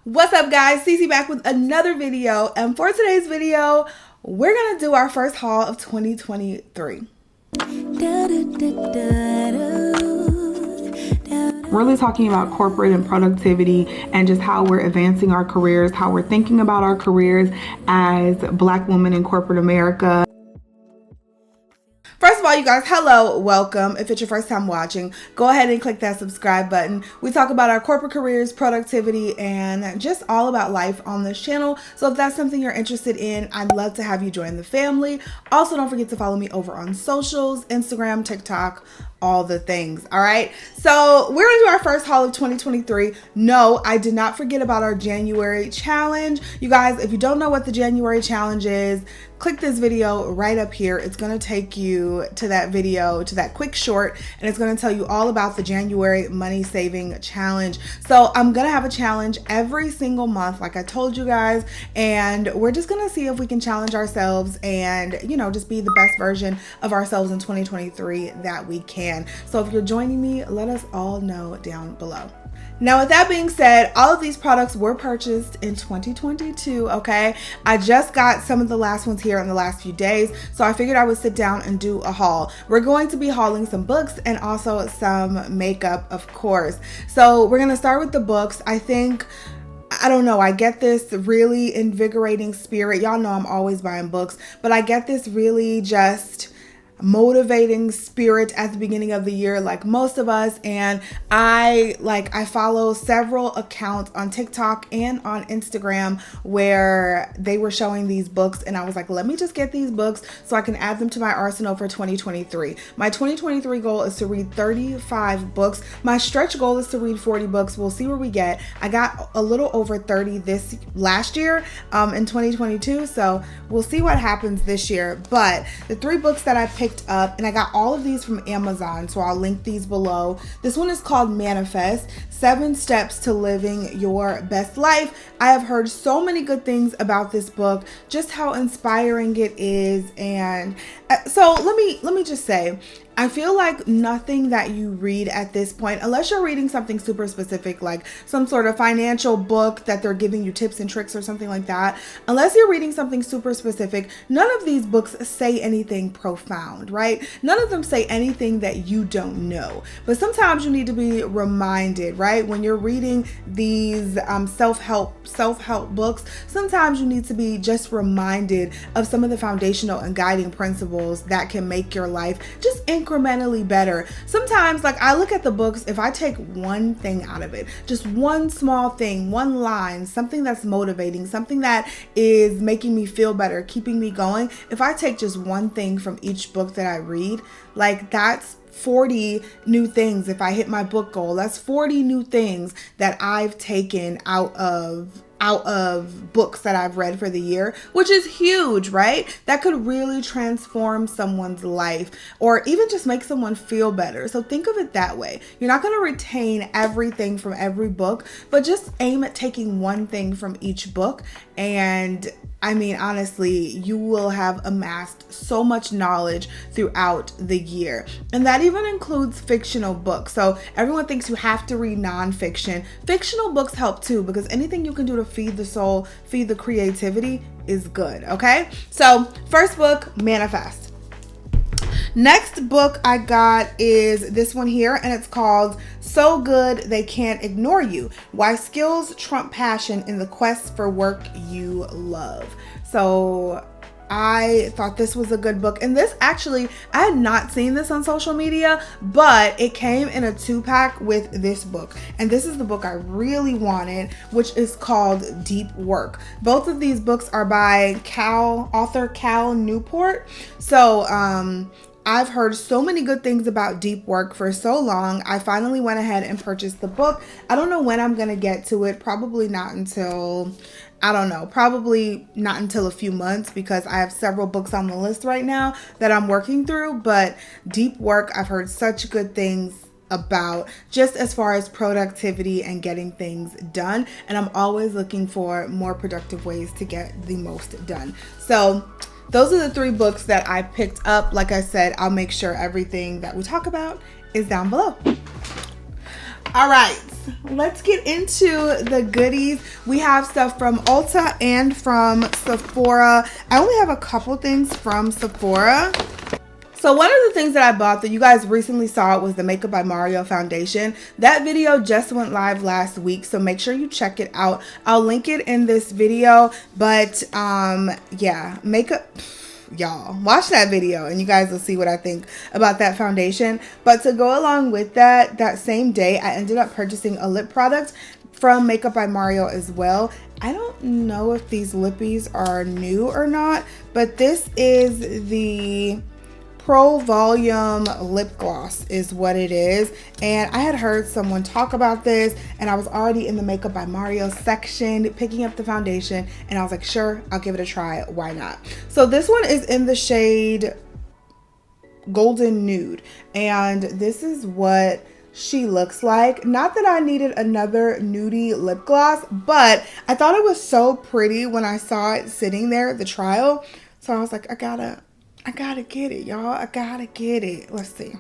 What's up, guys? Cece back with another video, and for today's video we're gonna do our first haul of 2023. Really talking about corporate and productivity and just how we're advancing our careers, how we're thinking about our careers as Black women in corporate America. First of all, you guys, hello, welcome. If it's your first time watching, go ahead and click that subscribe button. We talk about our corporate careers, productivity, and just all about life on this channel. So if that's something you're interested in, I'd love to have you join the family. Also, don't forget to follow me over on socials, Instagram, TikTok, all the things. All right, so we're gonna do our first haul of 2023. No, I did not forget about our January challenge. You guys, if you don't know what the January challenge is, click this video right up here. It's gonna take you to that video, to that quick short, and it's gonna tell you all about the January money saving challenge. So I'm gonna have a challenge every single month, like I told you guys, and we're just gonna see if we can challenge ourselves and, you know, just be the best version of ourselves in 2023 that we can. So if you're joining me, let us all know down below. Now, with that being said, all of these products were purchased in 2022, okay? I just got some of the last ones here in the last few days, so I figured I would sit down and do a haul. We're going to be hauling some books and also some makeup, of course. So we're gonna start with the books. I don't know, I get this really invigorating spirit. Y'all know I'm always buying books, but I get this really just motivating spirit at the beginning of the year, like most of us. And I follow several accounts on TikTok and on Instagram where they were showing these books, and I was like, let me just get these books so I can add them to my arsenal for 2023. My 2023 goal is to read 35 books. My stretch goal is to read 40 books. We'll see where we get. I got a little over 30 last year in 2022, so we'll see what happens this year. But the 3 books that I picked up, and I got all of these from Amazon, so I'll link these below. This one is called Manifest: 7 Steps to Living Your Best Life. I have heard so many good things about this book, just how inspiring it is. And so let me just say, I feel like nothing that you read at this point, unless you're reading something super specific, like some sort of financial book that they're giving you tips and tricks or something like that, unless you're reading something super specific, none of these books say anything profound, right? None of them say anything that you don't know. But sometimes you need to be reminded, right? When you're reading these self-help books, sometimes you need to be just reminded of some of the foundational and guiding principles that can make your life just incrementally better. Sometimes, like, I look at the books, if I take one thing out of it, just one small thing, one line, something that's motivating, something that is making me feel better, keeping me going, if I take just one thing from each book that I read, like, that's 40 new things. If I hit my book goal, that's 40 new things that I've taken out of books that I've read for the year, which is huge, right? That could really transform someone's life or even just make someone feel better. So think of it that way. You're not going to retain everything from every book, but just aim at taking one thing from each book. And I mean, honestly, you will have amassed so much knowledge throughout the year. And that even includes fictional books. So everyone thinks you have to read nonfiction. Fictional books help too, because anything you can do to feed the soul, feed the creativity is good, okay? So first book, Manifest. Next book I got is this one here, and it's called So Good They Can't Ignore You: Why Skills Trump Passion in the Quest for Work You Love. So I thought this was a good book, and this actually, I had not seen this on social media, but it came in a 2-pack with this book, and this is the book I really wanted, which is called Deep Work. Both of these books are by author Cal Newport. So I've heard so many good things about Deep Work for so long. I finally went ahead and purchased the book. I don't know when I'm going to get to it. Probably not until a few months, because I have several books on the list right now that I'm working through. But Deep Work, I've heard such good things about, just as far as productivity and getting things done. And I'm always looking for more productive ways to get the most done. So those are the 3 books that I picked up. Like I said, I'll make sure everything that we talk about is down below. All right, let's get into the goodies. We have stuff from Ulta and from Sephora. I only have a couple things from Sephora. So one of the things that I bought that you guys recently saw was the Makeup by Mario foundation. That video just went live last week, so make sure you check it out. I'll link it in this video, but yeah, makeup, y'all, watch that video and you guys will see what I think about that foundation. But to go along with that, that same day, I ended up purchasing a lip product from Makeup by Mario as well. I don't know if these lippies are new or not, but this is the Pro Volume lip gloss is what it is, and I had heard someone talk about this, and I was already in the Makeup by Mario section picking up the foundation, and I was like, sure, I'll give it a try, why not? So this one is in the shade Golden Nude, and this is what she looks like. Not that I needed another nudie lip gloss, but I thought it was so pretty when I saw it sitting there, the trial, so I was like, I gotta get it, y'all. I gotta get it. Let's see.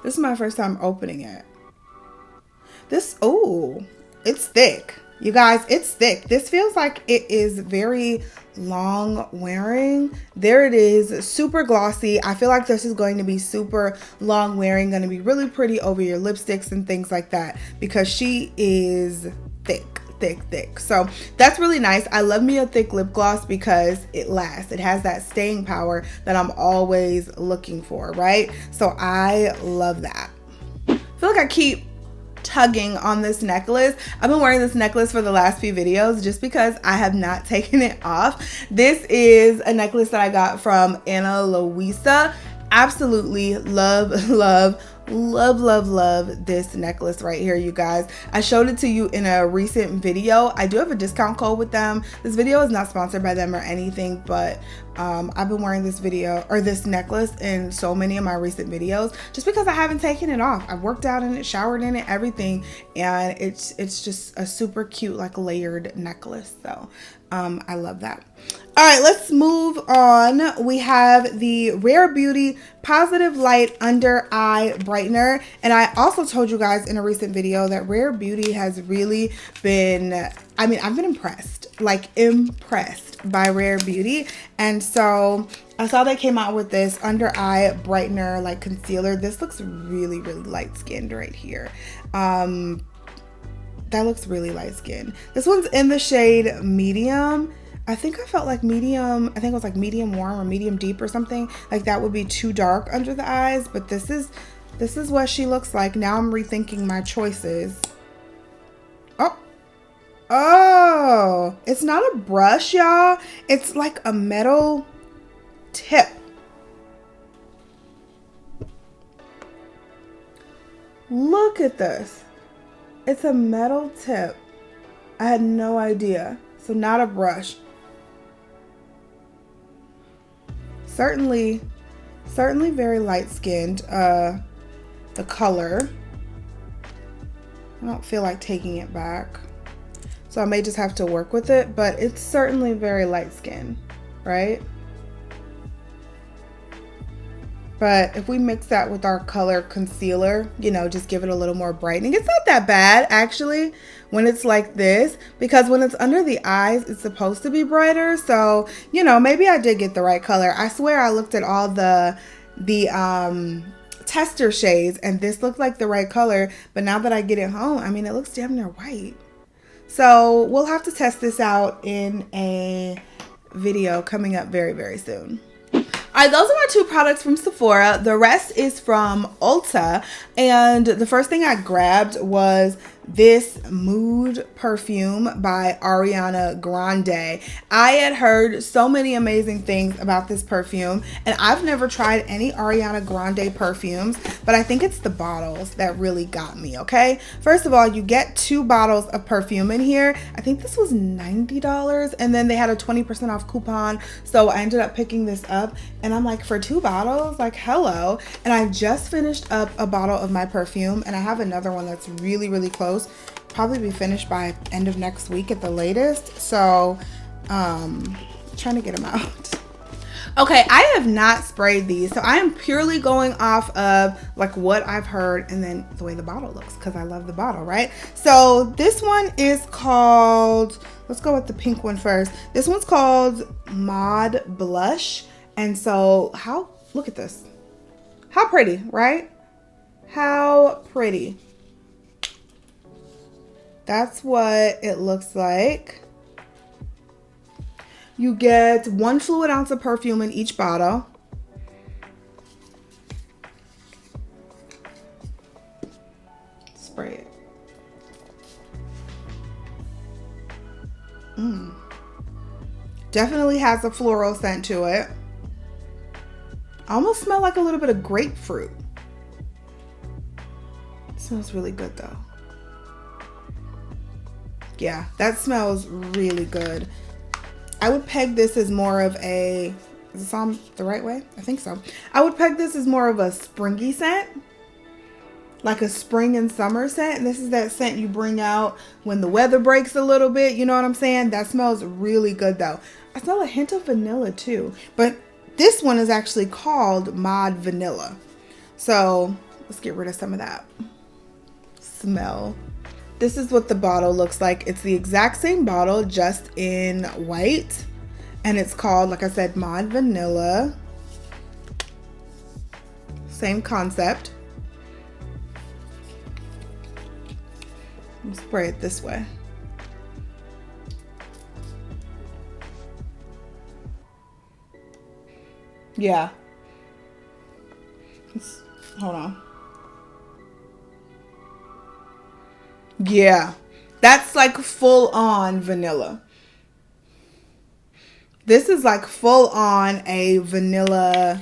This is my first time opening it. Oh, it's thick. You guys, it's thick. This feels like it is very long wearing. There it is, super glossy. I feel like this is going to be super long wearing, going to be really pretty over your lipsticks and things like that because she is thick. So that's really nice. I love me a thick lip gloss because it lasts. It has that staying power that I'm always looking for, right? So I love that. I feel like I keep tugging on this necklace. I've been wearing this necklace for the last few videos just because I have not taken it off. This is a necklace that I got from Ana Luisa. Absolutely love this necklace right here, you guys. I showed it to you in a recent video. I do have a discount code with them. This video is not sponsored by them or anything, but I've been wearing this necklace in so many of my recent videos just because I haven't taken it off. I've worked out in it, showered in it, everything, and it's just a super cute, like, layered necklace. So I love that. All right, let's move on. We have the Rare Beauty Positive Light Under Eye Brightener. And I also told you guys in a recent video that Rare Beauty has really been, I mean, I've been impressed, like impressed by Rare Beauty. And so I saw they came out with this under eye brightener, like concealer. This looks really light skinned right here. That looks really light skinned. This one's in the shade medium. I think I felt like medium, I think it was like medium warm or medium deep or something. Like that would be too dark under the eyes, but this is what she looks like. Now I'm rethinking my choices. Oh, it's not a brush, y'all. It's like a metal tip. Look at this. It's a metal tip. I had no idea. So not a brush. Certainly very light skinned. The color. I don't feel like taking it back. So I may just have to work with it, but it's certainly very light skinned, right? But if we mix that with our color concealer, you know, just give it a little more brightening. It's not that bad, actually, when it's like this, because when it's under the eyes, it's supposed to be brighter. So, you know, maybe I did get the right color. I swear I looked at all the tester shades and this looked like the right color. But now that I get it home, I mean, it looks damn near white. So we'll have to test this out in a video coming up very soon. All right, those are my two products from Sephora. The rest is from Ulta. And the first thing I grabbed was this Mood perfume by Ariana Grande. I had heard so many amazing things about this perfume, and I've never tried any Ariana Grande perfumes, but I think it's the bottles that really got me, okay? First of all, you get 2 bottles of perfume in here. I think this was $90, and then they had a 20% off coupon, so I ended up picking this up, and I'm like, for 2 bottles, like, hello. And I just finished up a bottle of my perfume, and I have another one that's really close. Probably be finished by end of next week at the latest. So trying to get them out. Okay, I have not sprayed these, so I am purely going off of like what I've heard and then the way the bottle looks, because I love the bottle, right? So this one is called, let's go with the pink one first. This one's called Mod Blush. And so look at this. How pretty, right? How pretty. That's what it looks like. You get 1 fluid ounce of perfume in each bottle. Spray it. Definitely has a floral scent to it. Almost smell like a little bit of grapefruit. It smells really good though. Yeah, that smells really good. I would peg this as more of a, is this on the right way? I think so. I would peg this as more of a springy scent. Like a spring and summer scent. And this is that scent you bring out when the weather breaks a little bit. You know what I'm saying? That smells really good though. I smell a hint of vanilla too. But this one is actually called Mod Vanilla. So let's get rid of some of that smell. This is what the bottle looks like. It's the exact same bottle, just in white. And it's called, like I said, Mod Vanilla. Same concept. Let's spray it this way. Yeah. Hold on. Yeah, that's like full on vanilla. This is like full on a vanilla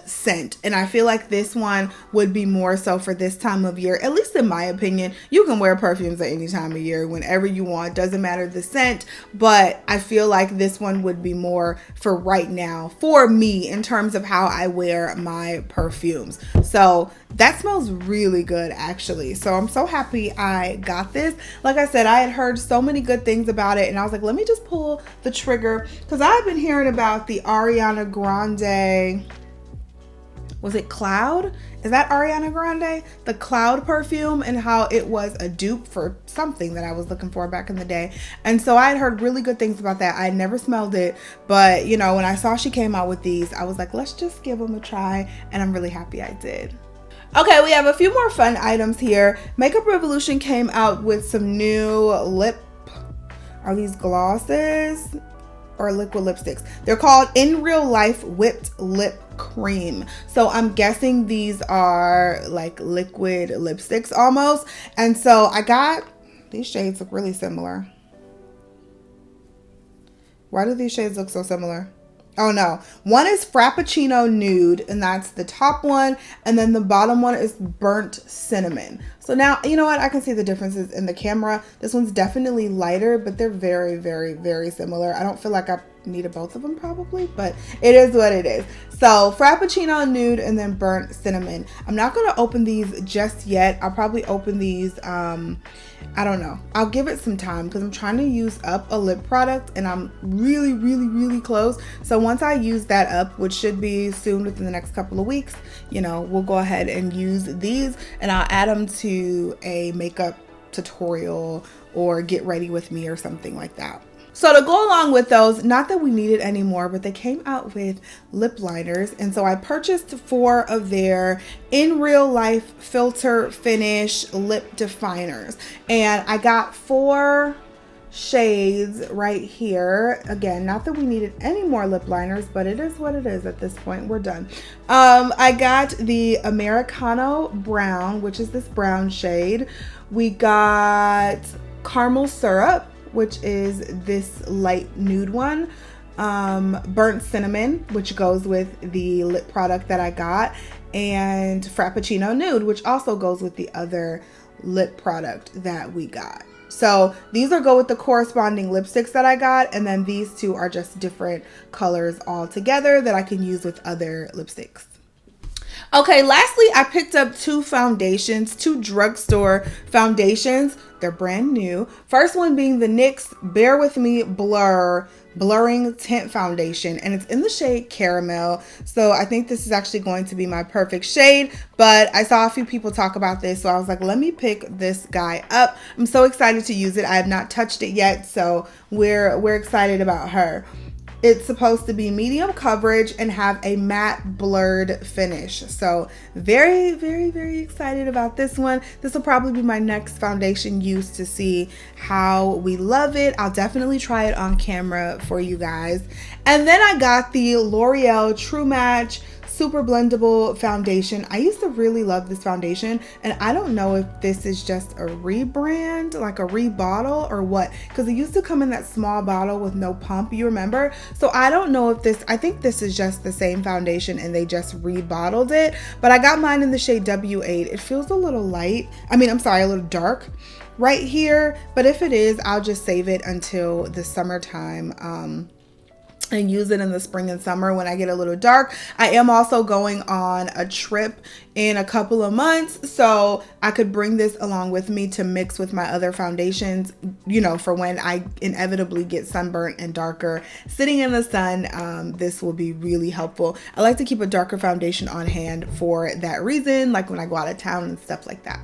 scent. And I feel like this one would be more so for this time of year, at least in my opinion. You can wear perfumes at any time of year, whenever you want, doesn't matter the scent, but I feel like this one would be more for right now for me in terms of how I wear my perfumes. So that smells really good actually. So I'm so happy I got this. Like I said, I had heard so many good things about it and I was like, let me just pull the trigger, because I've been hearing about the Ariana Grande, was it Cloud? Is that Ariana Grande? The Cloud perfume, and how it was a dupe for something that I was looking for back in the day. And so I had heard really good things about that. I had never smelled it, but you know, when I saw she came out with these, I was like, let's just give them a try, and I'm really happy I did. Okay, we have a few more fun items here. Makeup Revolution came out with some new are these glosses or liquid lipsticks? They're called In Real Life Whipped Lip Cream. So I'm guessing these are like liquid lipsticks almost. And so I got, these shades look really similar. Why do these shades look so similar? Oh no, one is Frappuccino Nude, and that's the top one, and then the bottom one is Burnt Cinnamon. So now, you know what, I can see the differences in the camera. This one's definitely lighter, but they're very, very, very similar. I don't feel like I needed both of them probably, but it is what it is. So Frappuccino Nude and then Burnt Cinnamon. I'm not going to open these just yet. I'll probably open these, I don't know. I'll give it some time because I'm trying to use up a lip product and I'm really, really, really close. So once I use that up, which should be soon within the next couple of weeks, you know, we'll go ahead and use these and I'll add them to a makeup tutorial or get ready with me or something like that. So to go along with those, not that we need it anymore, but they came out with lip liners. And so I purchased 4 of their In Real Life Filter Finish Lip Definers. And I got 4 shades right here. Again, not that we needed any more lip liners, but it is what it is at this point. We're done. I got the Americano Brown, which is this brown shade. We got Caramel Syrup, which is this light nude one. Burnt Cinnamon, which goes with the lip product that I got, and Frappuccino Nude, which also goes with the other lip product that we got. So these are go with the corresponding lipsticks that I got, and then these 2 are just different colors all together that I can use with other lipsticks. Okay, lastly, I picked up two foundations, two drugstore foundations. They're brand new. First one being the NYX Bear With Me Blurring Tint Foundation, and it's in the shade Caramel. So I think this is actually going to be my perfect shade, but I saw a few people talk about this, so I was like, let me pick this guy up. I'm so excited to use it. I have not touched it yet, so we're excited about her. It's supposed to be medium coverage and have a matte blurred finish. So very, very, very excited about this one. This will probably be my next foundation use to see how we love it. I'll definitely try it on camera for you guys. And then I got the L'Oreal True Match Super Blendable Foundation. I used to really love this foundation, and I don't know if this is just a rebrand, like a rebottle or what, because it used to come in that small bottle with no pump, you remember? So I don't know if this, I think this is just the same foundation and they just rebottled it, but I got mine in the shade W8. It feels a little light. I mean, I'm sorry, a little dark right here, but if it is, I'll just save it until the summertime, and use it in the spring and summer when I get a little dark. I am also going on a trip in a couple of months, so I could bring this along with me to mix with my other foundations, you know, for when I inevitably get sunburnt and darker sitting in the sun. This will be really helpful. I like to keep a darker foundation on hand for that reason, like when I go out of town and stuff like that.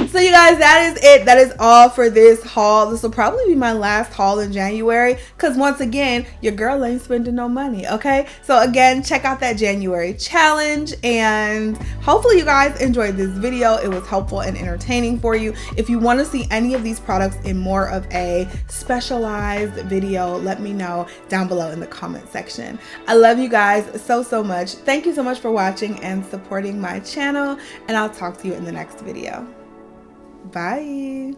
So you guys, that is it. That is all for this haul. This will probably be my last haul in January, because once again, your girl ain't spending no money, okay? So again, check out that January challenge, and hopefully you guys enjoyed this video. It was helpful and entertaining for you. If you want to see any of these products in more of a specialized video, let me know down below in the comment section. I love you guys so, so much. Thank you so much for watching and supporting my channel, and I'll talk to you in the next video. Bye.